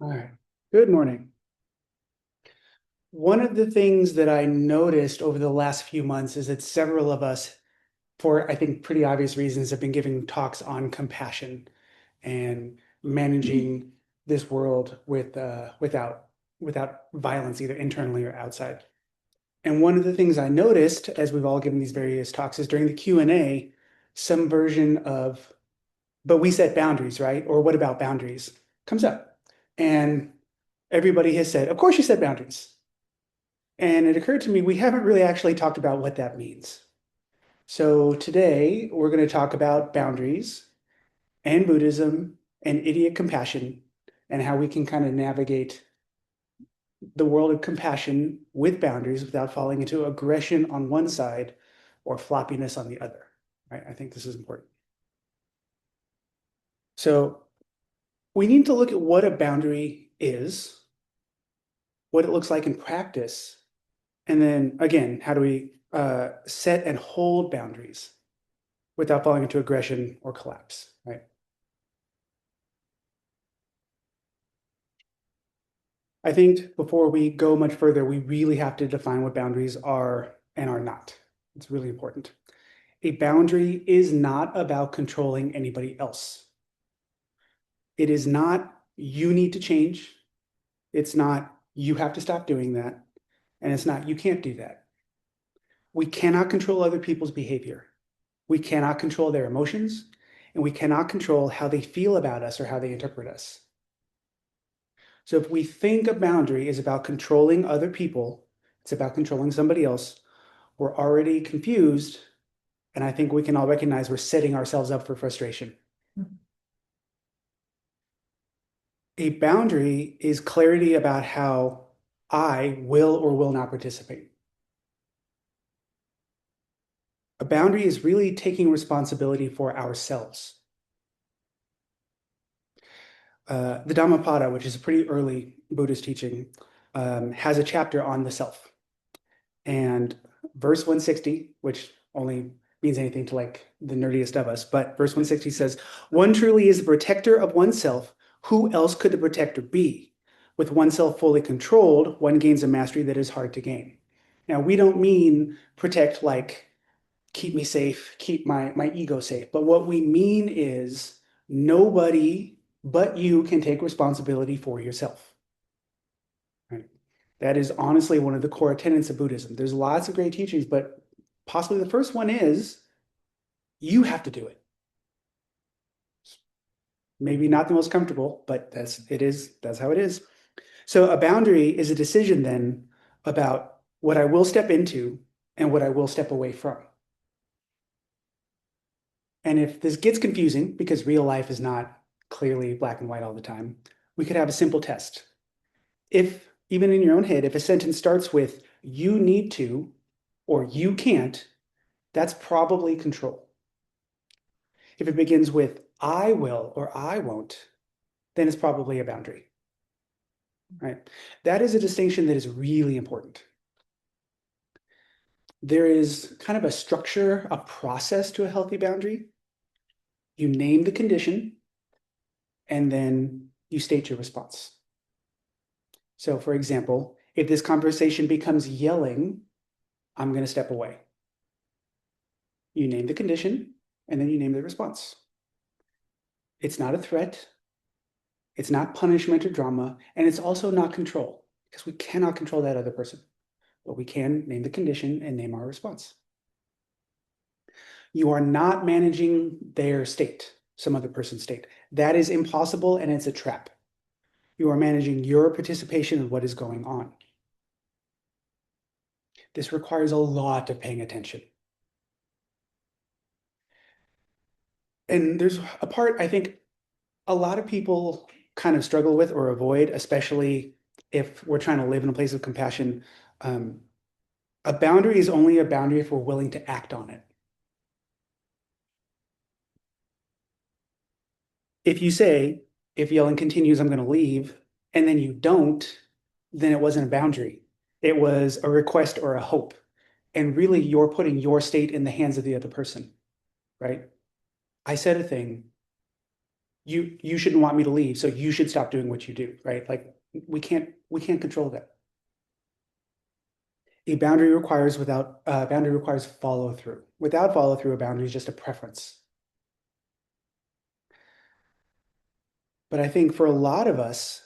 All right. Good morning. One of the things that I noticed over the last few months is that several of us, for I think pretty obvious reasons, have been giving talks on compassion and managing this world without violence, either internally or outside. And one of the things I noticed as we've all given these various talks is during the Q&A, some version of, but we set boundaries, right? Or what about boundaries comes up. And everybody has said, of course you set boundaries. And it occurred to me, we haven't really actually talked about what that means. So today we're going to talk about boundaries and Buddhism and idiot compassion and how we can kind of navigate the world of compassion with boundaries without falling into aggression on one side or floppiness on the other. Right? I think this is important. So we need to look at what a boundary is, what it looks like in practice, and then again, how do we set and hold boundaries without falling into aggression or collapse, right? I think before we go much further, we really have to define what boundaries are and are not. It's really important. A boundary is not about controlling anybody else. It is not you need to change. It's not you have to stop doing that. And it's not you can't do that. We cannot control other people's behavior. We cannot control their emotions, and we cannot control how they feel about us or how they interpret us. So if we think a boundary is about controlling other people, it's about controlling somebody else, we're already confused. And I think we can all recognize we're setting ourselves up for frustration. A boundary is clarity about how I will or will not participate. A boundary is really taking responsibility for ourselves. The Dhammapada, which is a pretty early Buddhist teaching, has a chapter on the self. And verse 160, which only means anything to like the nerdiest of us, but verse 160 says, one truly is the protector of oneself. Who else could the protector be? With oneself fully controlled, one gains a mastery that is hard to gain. Now, we don't mean protect like keep me safe, keep my ego safe. But what we mean is nobody but you can take responsibility for yourself. Right? That is honestly one of the core tenets of Buddhism. There's lots of great teachings, but possibly the first one is you have to do it. Maybe not the most comfortable, but that's how it is. So a boundary is a decision then about what I will step into and what I will step away from. And if this gets confusing, because real life is not clearly black and white all the time, we could have a simple test. If, even in your own head, if a sentence starts with you need to or you can't, that's probably control. If it begins with I will or I won't, then it's probably a boundary. Right? That is a distinction that is really important. There is kind of a structure, a process to a healthy boundary. You name the condition, and then you state your response. So, for example, if this conversation becomes yelling, I'm going to step away. You name the condition, and then you name the response. It's not a threat. It's not punishment or drama, and it's also not control, because we cannot control that other person. But we can name the condition and name our response. You are not managing their state, some other person's state. That is impossible, and it's a trap. You are managing your participation in what is going on. This requires a lot of paying attention. And there's a part I think a lot of people kind of struggle with or avoid, especially if we're trying to live in a place of compassion. A boundary is only a boundary if we're willing to act on it. If you say, if yelling continues, I'm going to leave, and then you don't, then it wasn't a boundary. It was a request or a hope. And really, you're putting your state in the hands of the other person, right? I said a thing. you shouldn't want me to leave, so you should stop doing what you do, right? Like we can't control that. A boundary requires follow through. Without follow through, a boundary is just a preference. But I think for a lot of us,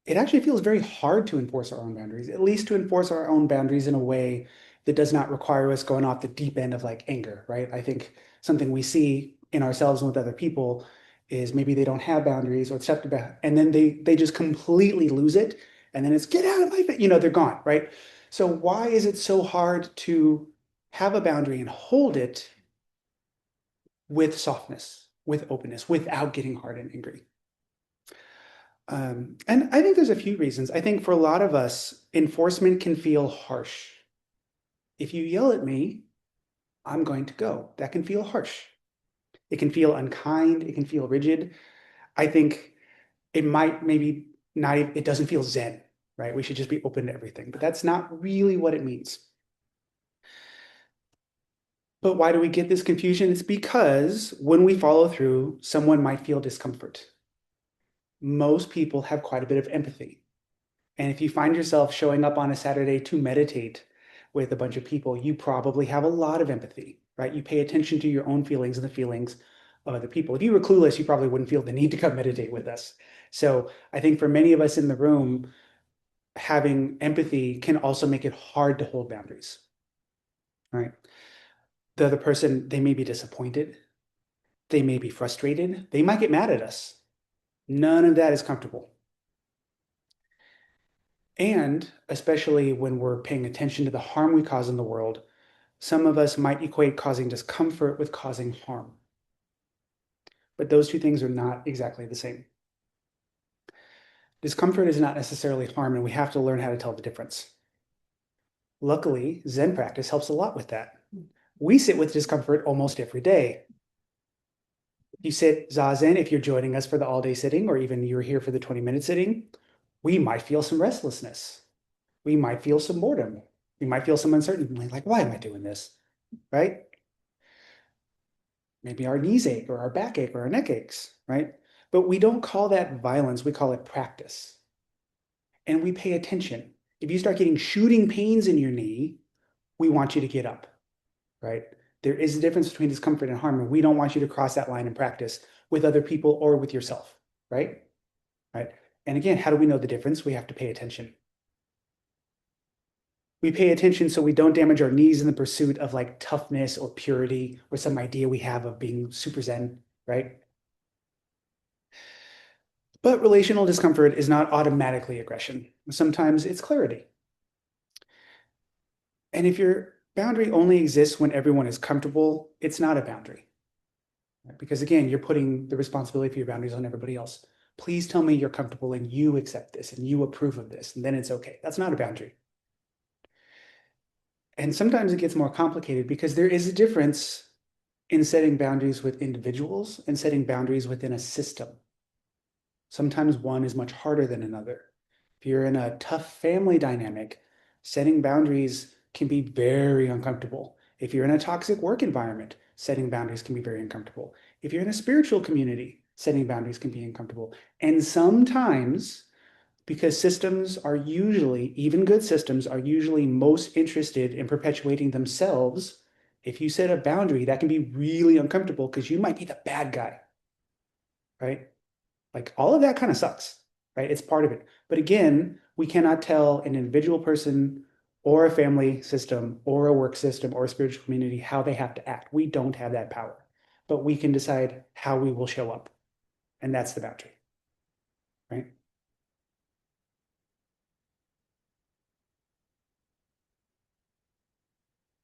it actually feels very hard to enforce our own boundaries, at least to enforce our own boundaries in a way that does not require us going off the deep end of like anger, right? I think something we see in ourselves and with other people is maybe they don't have boundaries or accept about, and then they just completely lose it, and then it's get out of my face, they're gone, right? So why is it so hard to have a boundary and hold it with softness, with openness, without getting hard and angry? And I think there's a few reasons. I think for a lot of us, enforcement can feel harsh. If you yell at me, I'm going to go. That can feel harsh. It can feel unkind. It can feel rigid. I think it might maybe not, it doesn't feel zen, right? We should just be open to everything, but that's not really what it means. But why do we get this confusion? It's because when we follow through, someone might feel discomfort. Most people have quite a bit of empathy. And if you find yourself showing up on a Saturday to meditate with a bunch of people, you probably have a lot of empathy, right? You pay attention to your own feelings and the feelings of other people. If you were clueless, you probably wouldn't feel the need to come meditate with us. So I think for many of us in the room, having empathy can also make it hard to hold boundaries, right? The other person, they may be disappointed. They may be frustrated. They might get mad at us. None of that is comfortable. And especially when we're paying attention to the harm we cause in the world, some of us might equate causing discomfort with causing harm. But those two things are not exactly the same. Discomfort is not necessarily harm, and we have to learn how to tell the difference. Luckily, Zen practice helps a lot with that. We sit with discomfort almost every day. You sit Zazen, if you're joining us for the all day sitting, or even you're here for the 20-minute sitting, we might feel some restlessness. We might feel some boredom. We might feel some uncertainty, like, why am I doing this? Right? Maybe our knees ache or our back ache or our neck aches, right? But we don't call that violence, we call it practice. And we pay attention. If you start getting shooting pains in your knee, we want you to get up, right? There is a difference between discomfort and harm, and we don't want you to cross that line in practice with other people or with yourself, right? Right. And again, how do we know the difference? We have to pay attention. We pay attention so we don't damage our knees in the pursuit of like toughness or purity or some idea we have of being super zen, right? But relational discomfort is not automatically aggression. Sometimes it's clarity. And if your boundary only exists when everyone is comfortable, it's not a boundary. Because again, you're putting the responsibility for your boundaries on everybody else. Please tell me you're comfortable and you accept this and you approve of this, and then it's okay. That's not a boundary. And sometimes it gets more complicated because there is a difference in setting boundaries with individuals and setting boundaries within a system. Sometimes one is much harder than another. If you're in a tough family dynamic, setting boundaries can be very uncomfortable. If you're in a toxic work environment, setting boundaries can be very uncomfortable. If you're in a spiritual community, setting boundaries can be uncomfortable. And sometimes, because systems are usually, even good systems, are usually most interested in perpetuating themselves, if you set a boundary, that can be really uncomfortable because you might be the bad guy, right? Like all of that kind of sucks, right? It's part of it. But again, we cannot tell an individual person or a family system or a work system or a spiritual community how they have to act. We don't have that power, but we can decide how we will show up. And that's the boundary, right?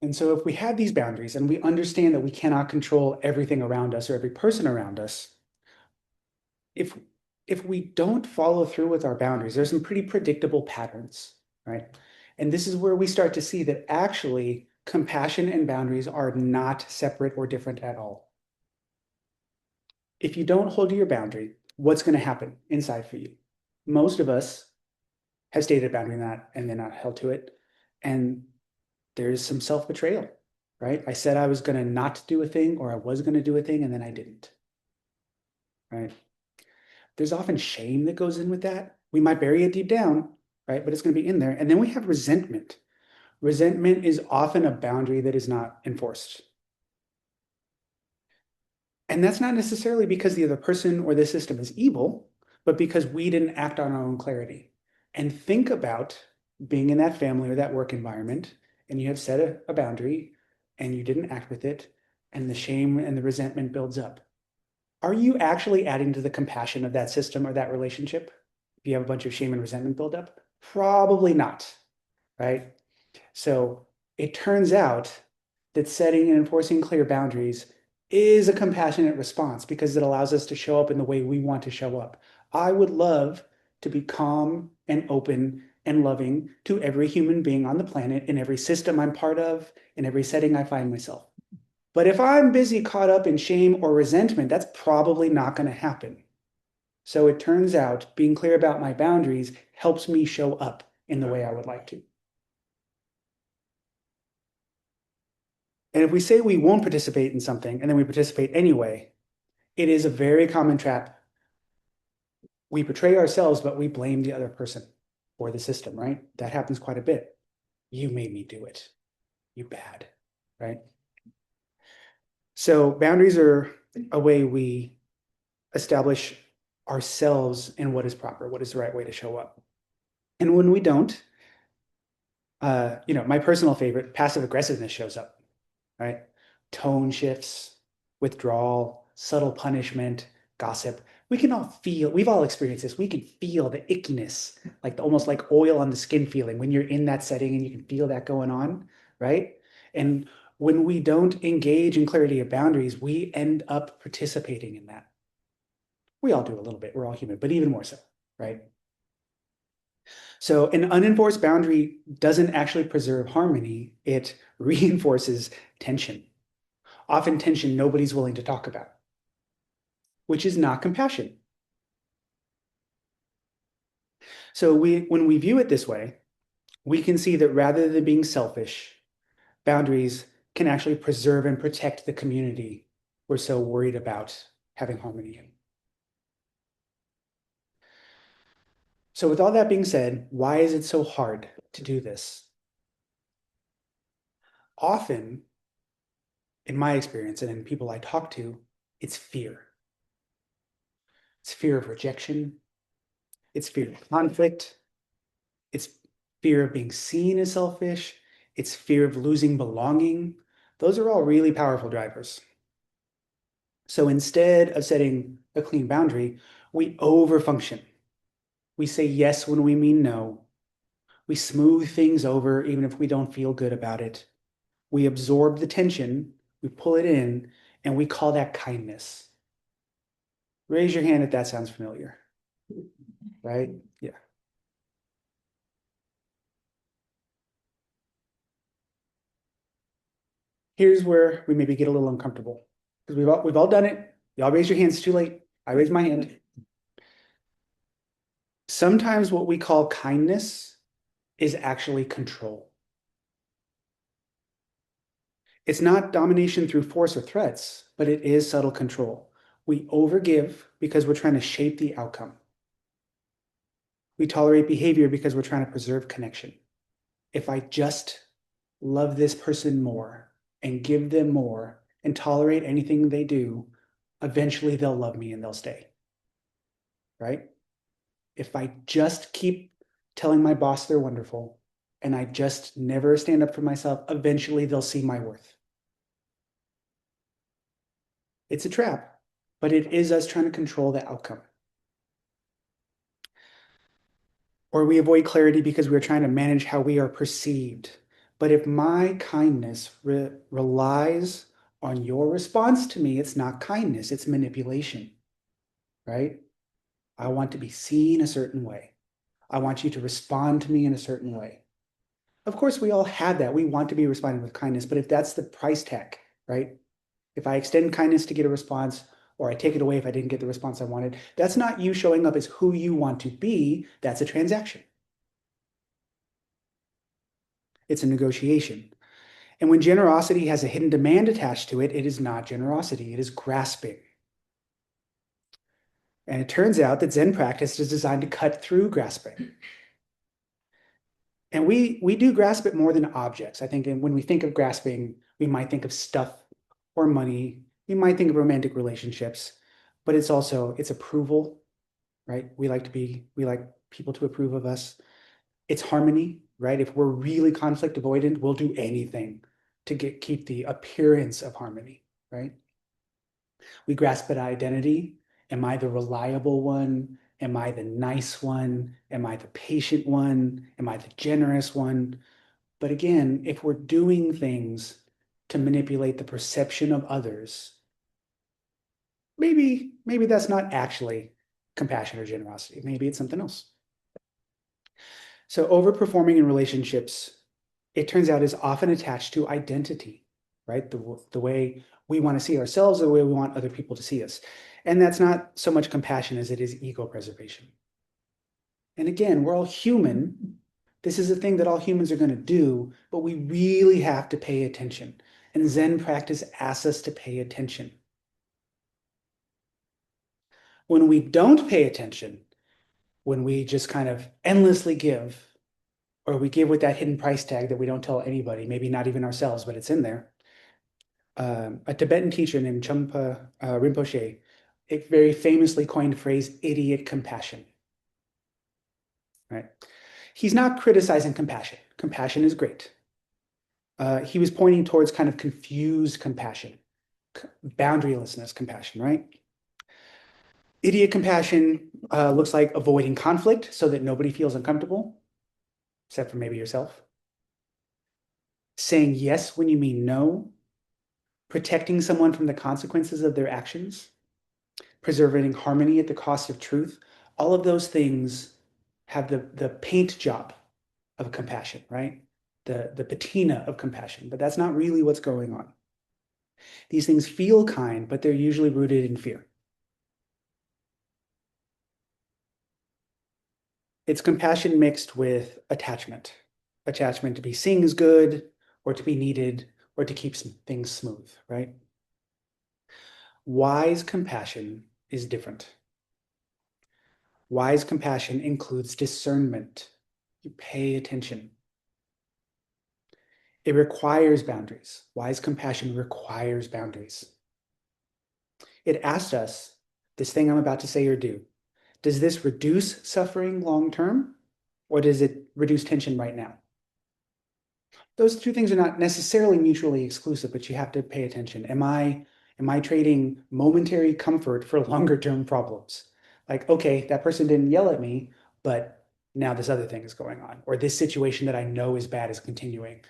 And so if we have these boundaries and we understand that we cannot control everything around us or every person around us, if if we don't follow through with our boundaries, there's some pretty predictable patterns, right? And this is where we start to see that actually compassion and boundaries are not separate or different at all. If you don't hold to your boundary, what's going to happen inside for you? Most of us have stated a boundary in that and then not held to it. And there's some self-betrayal, right? I said I was going to not do a thing or I was going to do a thing and then I didn't. right? There's often shame that goes in with that. We might bury it deep down, right? But it's going to be in there. And then we have resentment. Resentment is often a boundary that is not enforced. And that's not necessarily because the other person or the system is evil, but because we didn't act on our own clarity. And think about being in that family or that work environment, and you have set a boundary and you didn't act with it, and the shame and the resentment builds up. Are you actually adding to the compassion of that system or that relationship if you have a bunch of shame and resentment build up? Probably not, right? So it turns out that setting and enforcing clear boundaries is a compassionate response because it allows us to show up in the way we want to show up. I would love to be calm and open and loving to every human being on the planet, in every system I'm part of, in every setting I find myself. But if I'm busy caught up in shame or resentment, that's probably not going to happen. So it turns out being clear about my boundaries helps me show up in the way I would like to. And if we say we won't participate in something and then we participate anyway, it is a very common trap. We betray ourselves, but we blame the other person or the system, right? That happens quite a bit. You made me do it. You bad, right? So boundaries are a way we establish ourselves in what is proper, what is the right way to show up. And when we don't, my personal favorite, passive aggressiveness shows up, right? Tone shifts, withdrawal, subtle punishment, gossip. We've all experienced this. We can feel the ickiness, almost like oil on the skin feeling when you're in that setting and you can feel that going on, right? And when we don't engage in clarity of boundaries, we end up participating in that. We all do a little bit. We're all human, but even more so, right? So an unenforced boundary doesn't actually preserve harmony. It reinforces tension. Often tension nobody's willing to talk about, which is not compassion. So when we view it this way, we can see that rather than being selfish, boundaries can actually preserve and protect the community we're so worried about having harmony in. So with all that being said, why is it so hard to do this? Often, in my experience and in people I talk to, it's fear. It's fear of rejection. It's fear of conflict. It's fear of being seen as selfish. It's fear of losing belonging. Those are all really powerful drivers. So instead of setting a clean boundary, we overfunction. We say yes when we mean no. We smooth things over even if we don't feel good about it. We absorb the tension, we pull it in, and we call that kindness. Raise your hand if that sounds familiar, right? Yeah. Here's where we maybe get a little uncomfortable because we've all done it. Y'all raise your hands. It's too late. I raise my hand. Sometimes what we call kindness is actually control. It's not domination through force or threats, but it is subtle control. We overgive because we're trying to shape the outcome. We tolerate behavior because we're trying to preserve connection. If I just love this person more and give them more and tolerate anything they do, eventually they'll love me and they'll stay, right? If I just keep telling my boss they're wonderful and I just never stand up for myself, eventually they'll see my worth. It's a trap, but it is us trying to control the outcome. Or we avoid clarity because we're trying to manage how we are perceived. But if my kindness relies on your response to me, it's not kindness, it's manipulation, right? I want to be seen a certain way. I want you to respond to me in a certain way. Of course, we all have that. We want to be responded with kindness, but if that's the price tag, right? If I extend kindness to get a response, or I take it away if I didn't get the response I wanted, that's not you showing up as who you want to be. That's a transaction. It's a negotiation. And when generosity has a hidden demand attached to it, it is not generosity, it is grasping. And it turns out that Zen practice is designed to cut through grasping. And we do grasp it more than objects. I think when we think of grasping, we might think of stuff or money. We might think of romantic relationships, but it's approval, right? We like people to approve of us. It's harmony, right? If we're really conflict avoidant, we'll do anything to keep the appearance of harmony, right? We grasp at identity. Am I the reliable one? Am I the nice one? Am I the patient one? Am I the generous one? But again, if we're doing things to manipulate the perception of others, maybe that's not actually compassion or generosity. Maybe it's something else. So overperforming in relationships, it turns out, is often attached to identity, right? The way we want to see ourselves, the way we want other people to see us. And that's not so much compassion as it is ego preservation. And again, we're all human. This is a thing that all humans are going to do, but we really have to pay attention. And Zen practice asks us to pay attention. When we don't pay attention, when we just kind of endlessly give, or we give with that hidden price tag that we don't tell anybody, maybe not even ourselves, but it's in there. A Tibetan teacher named Champa Rinpoche, it very famously coined the phrase idiot compassion, right? He's not criticizing compassion. Compassion is great. He was pointing towards kind of confused compassion, boundarylessness compassion, right? Idiot compassion looks like avoiding conflict so that nobody feels uncomfortable, except for maybe yourself. Saying yes when you mean no, protecting someone from the consequences of their actions, preserving harmony at the cost of truth. All of those things have the paint job of compassion, right? The patina of compassion, but that's not really what's going on. These things feel kind, but they're usually rooted in fear. It's compassion mixed with attachment. Attachment to be seen as good, or to be needed, or to keep things smooth, right? Wise compassion is different. Wise compassion includes discernment. You pay attention. It requires boundaries. Wise compassion requires boundaries. It asks us, this thing I'm about to say or do, does this reduce suffering long term, or does it reduce tension right now? Those two things are not necessarily mutually exclusive, but you have to pay attention. Am I trading momentary comfort for longer term problems? Like, okay, that person didn't yell at me, but now this other thing is going on, or this situation that I know is bad is continuing,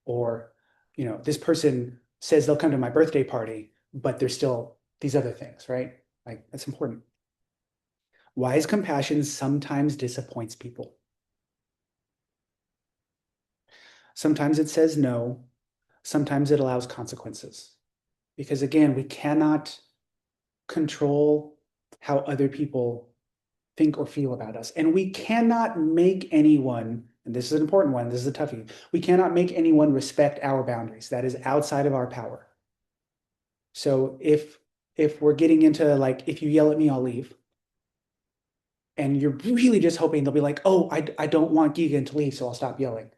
or this person says they'll come to my birthday party, but there's still these other things, right? Like, that's important. Wise compassion sometimes disappoints people. Sometimes it says no. Sometimes it allows consequences. Because again, we cannot control how other people think or feel about us. And we cannot make anyone, and this is an important one, this is a toughie, we cannot make anyone respect our boundaries. That is outside of our power. So if we're getting into like, if you yell at me, I'll leave. And you're really just hoping they'll be like, oh, I don't want Gigan to leave, so I'll stop yelling.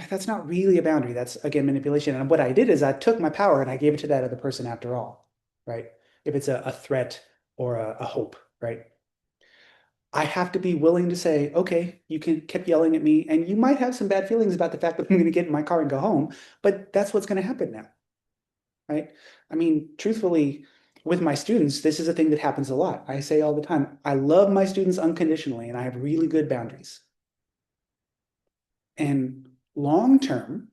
That's not really a boundary. That's again manipulation. And what I did is I took my power and I gave it to that other person after all, right? If it's a threat or a hope, right? I have to be willing to say, okay, you can keep yelling at me, and you might have some bad feelings about the fact that I'm going to get in my car and go home, but that's what's going to happen now, right? I mean, truthfully, with my students, this is a thing that happens a lot. I say all the time, I love my students unconditionally, and I have really good boundaries. And long term,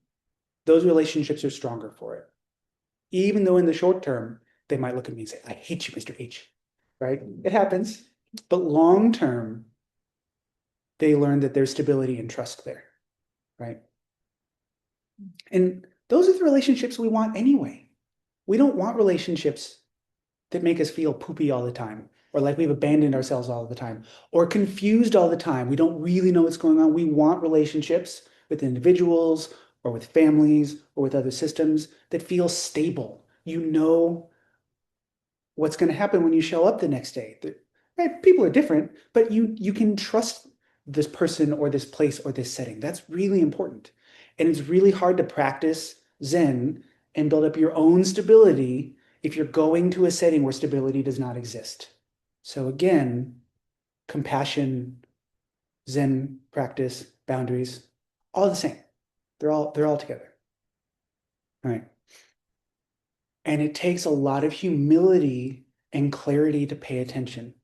those relationships are stronger for it. Even though in the short term, they might look at me and say, I hate you, Mr. H, right? It happens. But long term, they learn that there's stability and trust there, right? And those are the relationships we want anyway. We don't want relationships that make us feel poopy all the time, or like we've abandoned ourselves all the time, or confused all the time. We don't really know what's going on. We want relationships with individuals or with families or with other systems that feel stable. You know what's going to happen when you show up the next day. Right? People are different, but you can trust this person or this place or this setting. That's really important. And it's really hard to practice Zen and build up your own stability if you're going to a setting where stability does not exist. So again, compassion, Zen practice, boundaries, all the same. They're all together. All right. And it takes a lot of humility and clarity to pay attention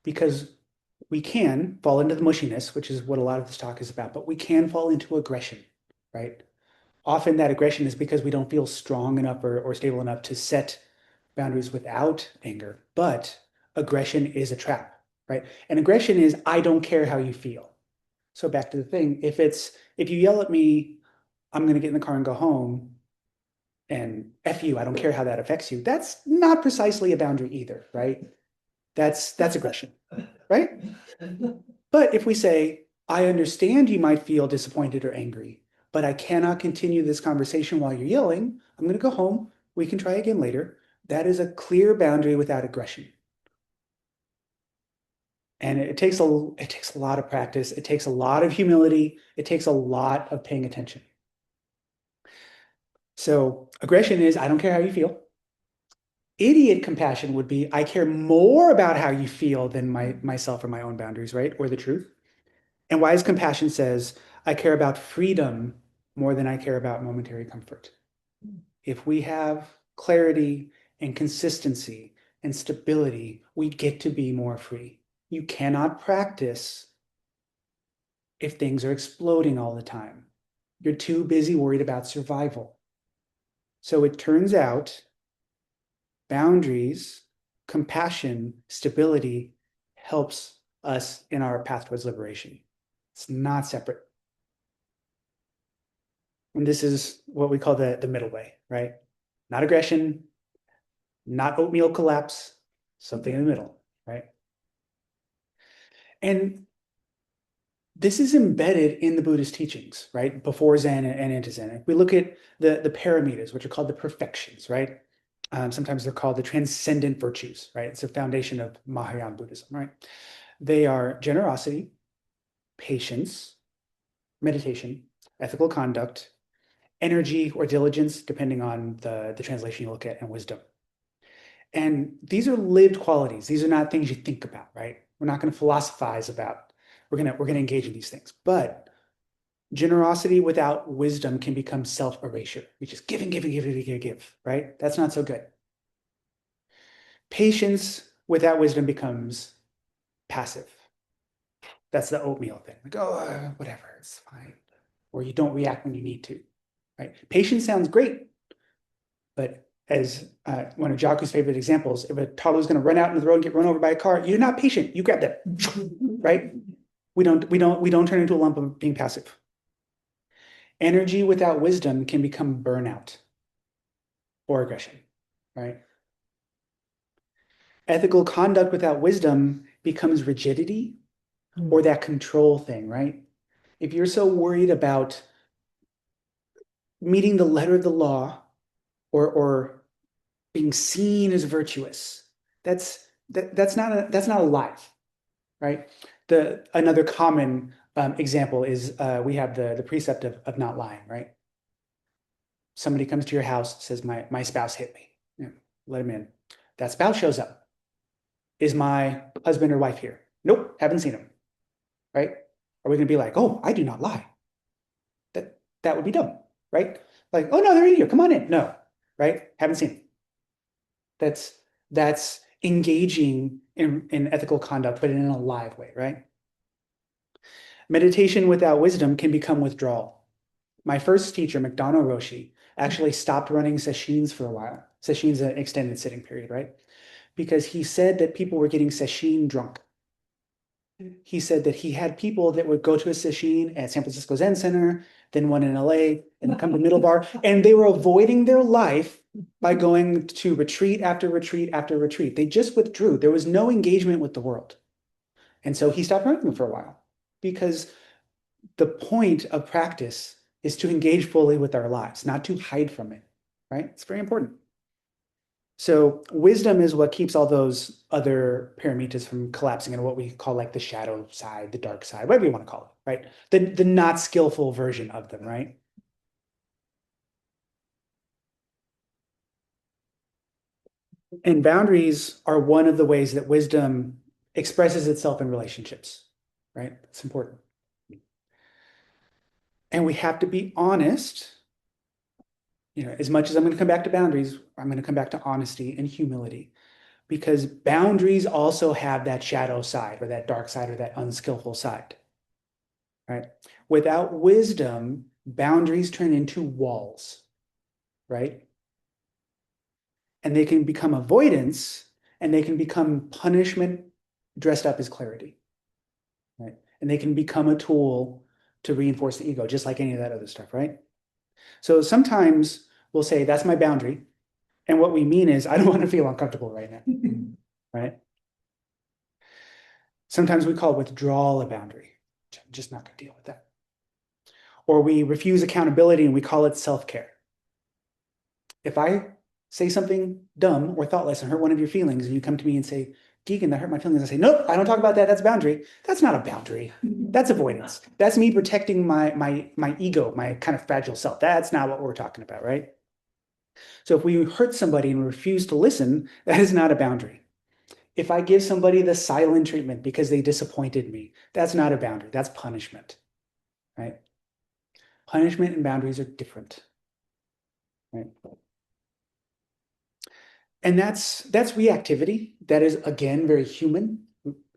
because we can fall into the mushiness, which is what a lot of this talk is about, but we can fall into aggression, right? Often that aggression is because we don't feel strong enough or stable enough to set boundaries without anger. But aggression is a trap, right? And aggression is, I don't care how you feel. So back to the thing, if you yell at me, I'm going to get in the car and go home, and F you, I don't care how that affects you. That's not precisely a boundary either, right? That's aggression, right? But if we say, I understand you might feel disappointed or angry, but I cannot continue this conversation while you're yelling. I'm going to go home. We can try again later. That is a clear boundary without aggression. And it takes a lot of practice. It takes a lot of humility. It takes a lot of paying attention. So aggression is, I don't care how you feel. Idiot compassion would be, I care more about how you feel than myself or my own boundaries, right? Or the truth. And wise compassion says, I care about freedom more than I care about momentary comfort. If we have clarity and consistency and stability, we get to be more free. You cannot practice if things are exploding all the time. You're too busy worried about survival. So it turns out boundaries, compassion, stability helps us in our path towards liberation. It's not separate. And this is what we call the middle way, right? Not aggression, not oatmeal collapse, something in the middle, right? And this is embedded in the Buddhist teachings, right? Before Zen and into Zen. If we look at the paramitas, which are called the perfections, right? Sometimes they're called the transcendent virtues, right? It's a foundation of Mahayana Buddhism, right? They are generosity, patience, meditation, ethical conduct, energy or diligence, depending on the translation you look at, and wisdom. And these are lived qualities. These are not things you think about, right? We're not going to philosophize about. We're going to engage in these things. But generosity without wisdom can become self-erasure. We just give, right? That's not so good. Patience without wisdom becomes passive. That's the oatmeal thing. Like, oh, whatever, it's fine. Or you don't react when you need to, right? Patience sounds great, but as one of Jocko's favorite examples, if a toddler is going to run out into the road and get run over by a car, you're not patient. You grab that, right? We don't turn into a lump of being passive. Energy without wisdom can become burnout or aggression, right? Ethical conduct without wisdom becomes rigidity or that control thing, right? If you're so worried about meeting the letter of the law or being seen as virtuous, that's not alive, right? Another common example is we have the precept of not lying, right? Somebody comes to your house, says my spouse hit me. Yeah, let him in. That spouse shows up. Is my husband or wife here? Nope, haven't seen him, right? Are we going to be like, oh, I do not lie? That would be dumb, right? Like, oh no, they're in here. Come on in. No, right? Haven't seen him. That's engaging in ethical conduct, but in a live way, right? Meditation without wisdom can become withdrawal. My first teacher, McDonough Roshi, actually stopped running sesshins for a while. Sesshins an extended sitting period, right? Because he said that people were getting sesshin drunk. He said that he had people that would go to a sesshin at San Francisco Zen Center, then one in LA, and come to Middle Bar, and they were avoiding their life by going to retreat after retreat after retreat. They just withdrew. There was no engagement with the world. And so he stopped running them for a while because the point of practice is to engage fully with our lives, not to hide from it, right? It's very important. So wisdom is what keeps all those other paramitas from collapsing into what we call like the shadow side, the dark side, whatever you want to call it, right? The not skillful version of them, right? And boundaries are one of the ways that wisdom expresses itself in relationships, right? It's important. And we have to be honest. As much as I'm going to come back to boundaries, I'm going to come back to honesty and humility because boundaries also have that shadow side or that dark side or that unskillful side, right? Without wisdom, boundaries turn into walls, right? And they can become avoidance and they can become punishment dressed up as clarity, right? And they can become a tool to reinforce the ego, just like any of that other stuff, right? So sometimes we'll say, that's my boundary. And what we mean is, I don't want to feel uncomfortable right now, right? Sometimes we call withdrawal a boundary. I'm just not going to deal with that. Or we refuse accountability and we call it self-care. If I say something dumb or thoughtless and hurt one of your feelings, and you come to me and say, Deacon, that hurt my feelings, I say, nope, I don't talk about that. That's a boundary. That's not a boundary. That's avoidance. That's me protecting my ego, my kind of fragile self. That's not what we're talking about, right? So if we hurt somebody and refuse to listen, that is not a boundary. If I give somebody the silent treatment because they disappointed me, that's not a boundary. That's punishment, right? Punishment and boundaries are different, right? And that's reactivity. That is, again, very human,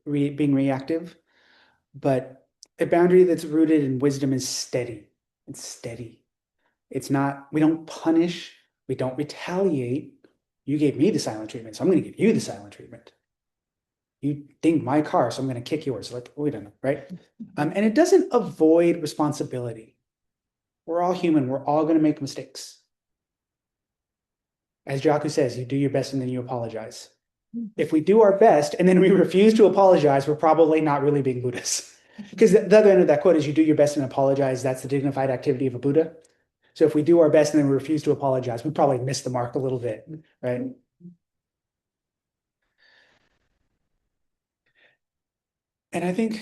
being reactive. But a boundary that's rooted in wisdom is steady. It's steady. It's not, we don't punish, we don't retaliate. You gave me the silent treatment, so I'm going to give you the silent treatment. You dinged my car, so I'm going to kick yours. Like, we don't know, right? And it doesn't avoid responsibility. We're all human. We're all going to make mistakes. As Jaku says, you do your best and then you apologize. If we do our best and then we refuse to apologize, we're probably not really being Buddhists. Because the other end of that quote is you do your best and apologize. That's the dignified activity of a Buddha. So if we do our best and then we refuse to apologize, we probably missed the mark a little bit, right? And I think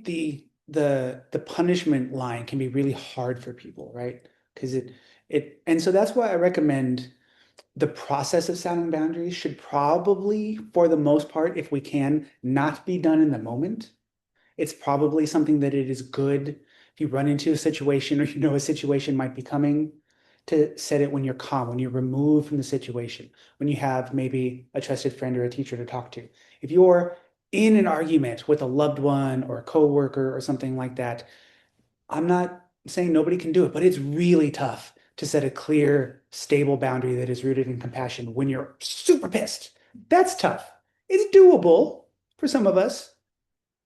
the punishment line can be really hard for people, right? Because and so that's why I recommend the process of sounding boundaries should probably, for the most part, if we can, not be done in the moment. It's probably something that it is good if you run into a situation or you know a situation might be coming to set it when you're calm, when you're removed from the situation, when you have maybe a trusted friend or a teacher to talk to. If you're in an argument with a loved one or a coworker or something like that, I'm not saying nobody can do it, but it's really tough to set a clear, stable boundary that is rooted in compassion when you're super pissed. That's tough. It's doable for some of us,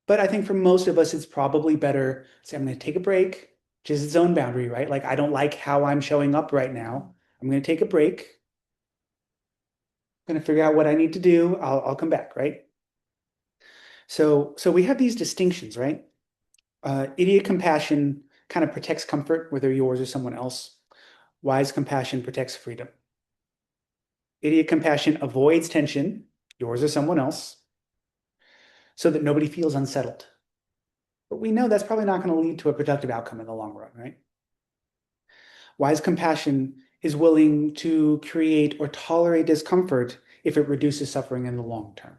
but I think for most of us, it's probably better say, I'm going to take a break, which is its own boundary, right? Like, I don't like how I'm showing up right now. I'm going to take a break. I'm going to figure out what I need to do. I'll come back, right? So we have these distinctions, right? Idiot compassion kind of protects comfort, whether yours or someone else. Wise compassion protects freedom. Idiot compassion avoids tension, yours or someone else, so that nobody feels unsettled. But we know that's probably not going to lead to a productive outcome in the long run, right? Wise compassion is willing to create or tolerate discomfort if it reduces suffering in the long term.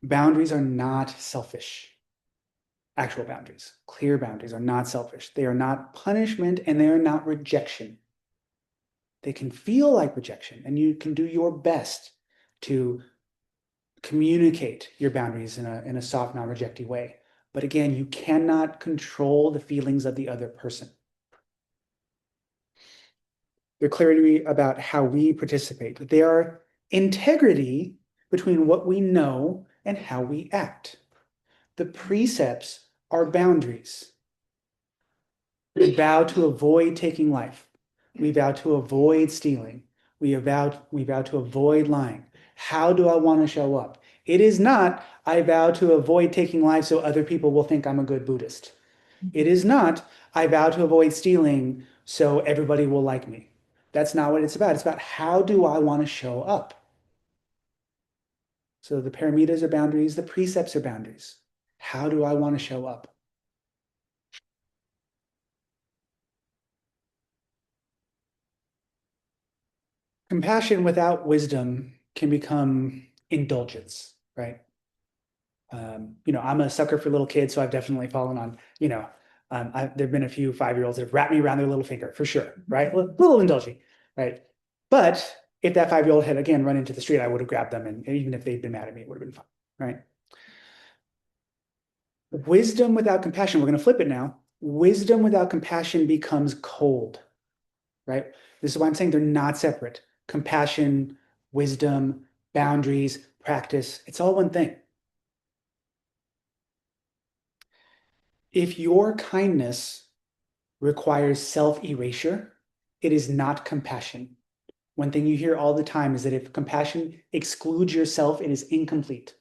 Boundaries are not selfish. Actual boundaries, clear boundaries are not selfish. They are not punishment and they are not rejection. They can feel like rejection, and you can do your best to communicate your boundaries in a soft, non-rejecty way. But again, you cannot control the feelings of the other person. They're clarity about how we participate. They are integrity between what we know and how we act. The precepts are boundaries. We vow to avoid taking life. We vow to avoid stealing. We vow to avoid lying. How do I want to show up? It is not, I vow to avoid taking life so other people will think I'm a good Buddhist. It is not, I vow to avoid stealing so everybody will like me. That's not what it's about. It's about how do I want to show up? So the paramitas are boundaries, the precepts are boundaries. How do I want to show up? Compassion without wisdom can become indulgence, right? I'm a sucker for little kids, so I've definitely fallen on, there've been a few 5-year-olds that have wrapped me around their little finger for sure, right? A little indulging, right? But if that 5-year-old had again run into the street, I would have grabbed them, and even if they'd been mad at me, it would have been fine, right? Wisdom without compassion, we're going to flip it now. Wisdom without compassion becomes cold, right? This is why I'm saying they're not separate. Compassion, wisdom, boundaries, practice, it's all one thing. If your kindness requires self-erasure, it is not compassion. One thing you hear all the time is that if compassion excludes yourself, it is incomplete,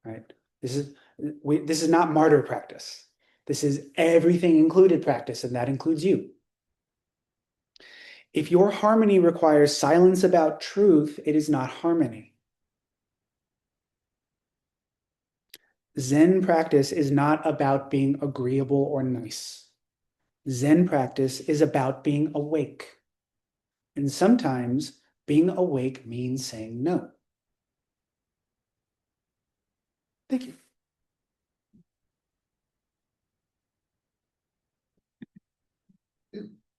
right? This is not martyr practice. This is everything included practice, and that includes you. If your harmony requires silence about truth, it is not harmony. Zen practice is not about being agreeable or nice. Zen practice is about being awake. And sometimes being awake means saying no. Thank you.